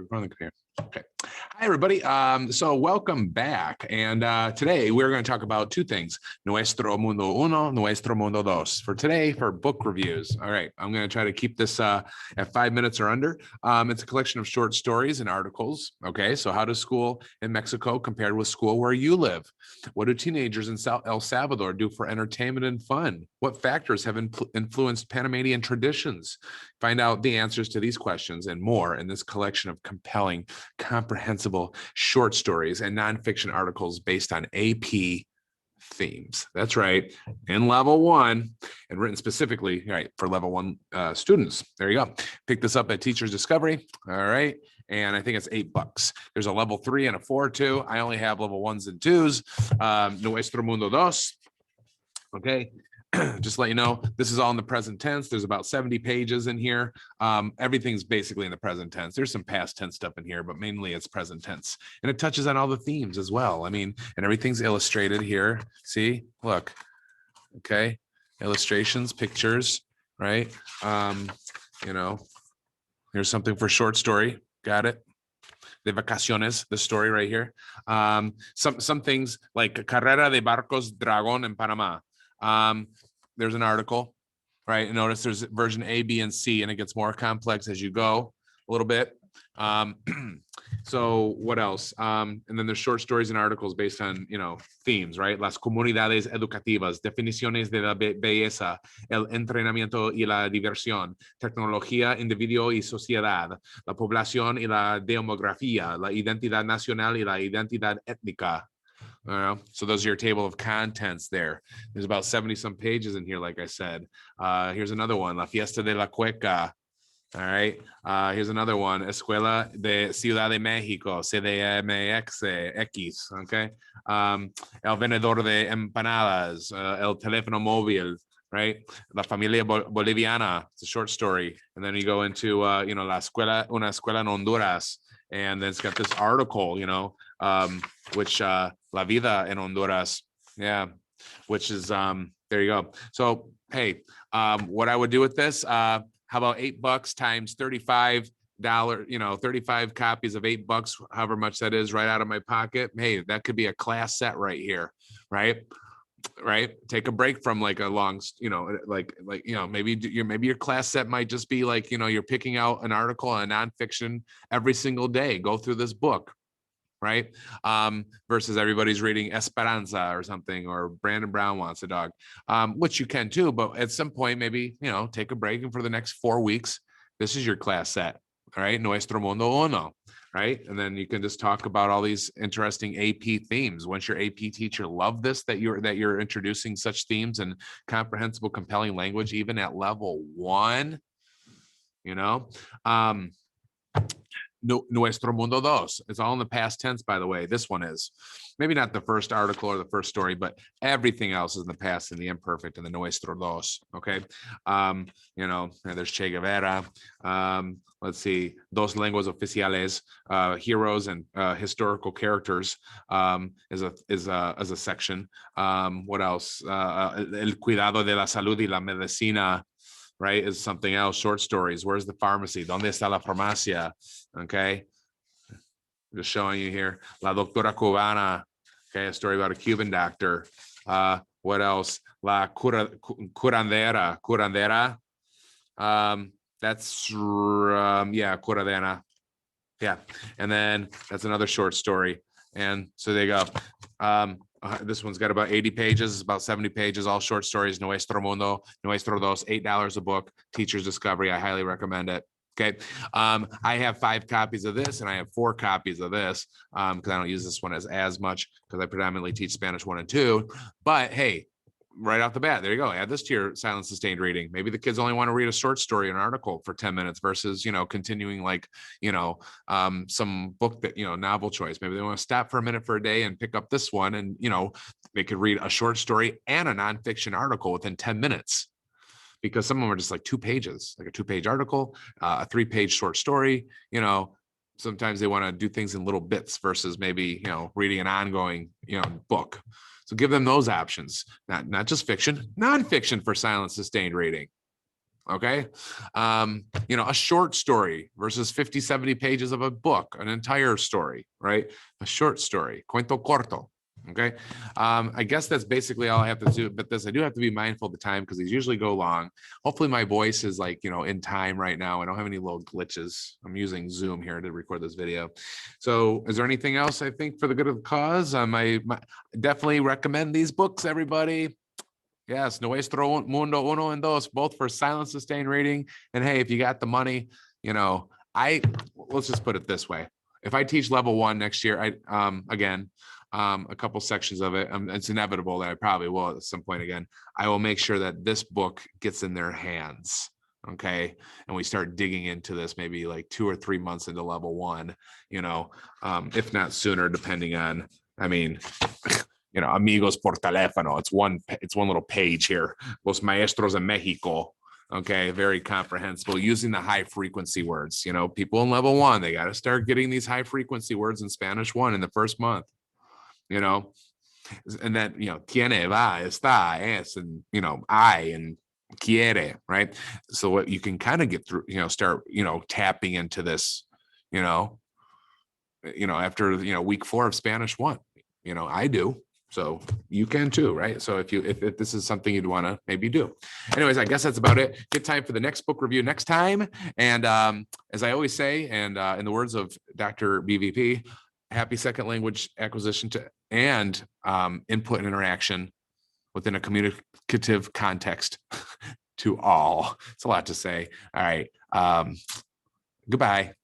recording here. Okay. Hi, everybody. So welcome back. And today we're going to talk about two things. Nuestro Mundo Uno, Nuestro Mundo Dos. For today, for book reviews. All right. I'm going to try to keep this at 5 minutes or under. It's a collection of short stories and articles. Okay. So how does school in Mexico compare with school where you live? What do teenagers in El Salvador do for entertainment and fun? What factors have influenced Panamanian traditions? Find out the answers to these questions and more in this collection of compelling, comprehensible short stories and nonfiction articles based on AP themes. That's right, in level one and written specifically for level one students. There you go. Pick this up at Teacher's Discovery. All right. And I think it's $8. There's a level 3 and a 4 too. I only have level 1s and 2s. Nuestro Mundo Dos. Okay. Just let you know, this is all in the present tense. There's about 70 pages in here. Everything's basically in the present tense. There's some past tense stuff in here, but mainly it's present tense. And it touches on all the themes as well. I mean, and everything's illustrated here. See, look, okay. Illustrations, pictures, right? Here's something for short story. Got it. De vacaciones, the story right here. Some things like Carrera de Barcos Dragón in Panama. There's an article, right? And notice there's version A, B, and C, and it gets more complex as you go a little bit. So what else? And then there's short stories and articles based on, themes, right? Las comunidades educativas, definiciones de la belleza, el entrenamiento y la diversión, tecnología, individuo y sociedad, la población y la demografía, la identidad nacional y la identidad étnica. So those are your table of contents there. There's about 70 some pages in here, like I said. Here's another one, La Fiesta de la Cueca. All right. Here's another one, Escuela de Ciudad de México, CDMX. Okay. El Vendedor de Empanadas, El Teléfono Móvil, right? La Familia Boliviana. It's a short story. And then you go into, una escuela en Honduras. And then it's got this article, which La Vida en Honduras. Yeah, which is, there you go. So, hey, what I would do with this, how about $8 times $35, 35 copies of $8, however much that is right out of my pocket. Hey, that could be a class set right here, right? Take a break from like a long, maybe your class set might just be like, you're picking out an article on nonfiction every single day. Go through this book, right? Versus everybody's reading Esperanza or something, or Brandon Brown Wants a Dog, which you can too. But at some point, maybe, take a break, and for the next 4 weeks, this is your class set. All right. Nuestro Mundo Uno. Right. And then you can just talk about all these interesting AP themes. Once your AP teacher loved this, that you're introducing such themes and comprehensible, compelling language, even at level 1, Nuestro Mundo Dos. It's all in the past tense, by the way. This one is maybe not the first article or the first story, but everything else is in the past and the imperfect and the Nuestro Dos. Okay. There's Che Guevara. Let's see, Dos Lenguas Oficiales, heroes and historical characters is a section. What else? El Cuidado de la Salud y la Medicina, right, is something else. Short stories. Where's the pharmacy? ¿Dónde está la farmacia? Okay. Just showing you here. La Doctora Cubana. Okay, a story about a Cuban doctor. What else? La Curandera. That's Curadena. Yeah. And then that's another short story. And so there you go. This one's got about 80 pages. It's about 70 pages, all short stories. Nuestro Mundo, Nuestro Dos, $8 a book. Teacher's Discovery. I highly recommend it. Okay. I have 5 copies of this and I have 4 copies of this because I don't use this one as much because I predominantly teach Spanish 1 and 2. But hey, right off the bat, there you go. Add this to your silent sustained reading. Maybe the kids only want to read a short story, an article for 10 minutes versus, continuing like, some book that, novel choice. Maybe they want to stop for a minute for a day and pick up this one. And, they could read a short story and a nonfiction article within 10 minutes because some of them are just like 2 pages, like a 2-page article, a 3-page short story. Sometimes they want to do things in little bits versus maybe, reading an ongoing, book. So give them those options, not just fiction, nonfiction for silent sustained reading. Okay. You know, a short story versus 50, 70 pages of a book, an entire story, right? A short story, cuento corto. Okay. I guess that's basically all I have to do, but I do have to be mindful of the time because these usually go long. Hopefully my voice is like, you know, in time right now. I don't have any little glitches. I'm using Zoom here to record this video. So is there anything else I think for the good of the cause? I definitely recommend these books, everybody. Yes, Nuestro, Mundo, Uno, and Dos, both for silent sustained reading. And hey, if you got the money, you know, let's just put it this way. If I teach level 1 next year, a couple sections of it, it's inevitable that I probably will at some point again. I will make sure that this book gets in their hands. Okay. And we start digging into this maybe like 2 or 3 months into level 1, you know, if not sooner, depending on, I mean, you know, amigos por teléfono. It's one little page here. Los maestros en Mexico. Okay, very comprehensible, using the high frequency words. You know, people in level 1, they got to start getting these high frequency words in Spanish 1 in the first month. You know, and then, you know, tiene, va, está, es, and, you know, I, and quiere, right? So what you can kind of get through, you know, start, you know, tapping into this, you know, after, you know, week 4 of Spanish 1, you know, I do. So you can too, right? So if this is something you'd want to maybe do. Anyways, I guess that's about it. Good time for the next book review next time. And as I always say, and in the words of Dr. BVP, happy second language acquisition and input and interaction within a communicative context to all. It's a lot to say. All right. Goodbye.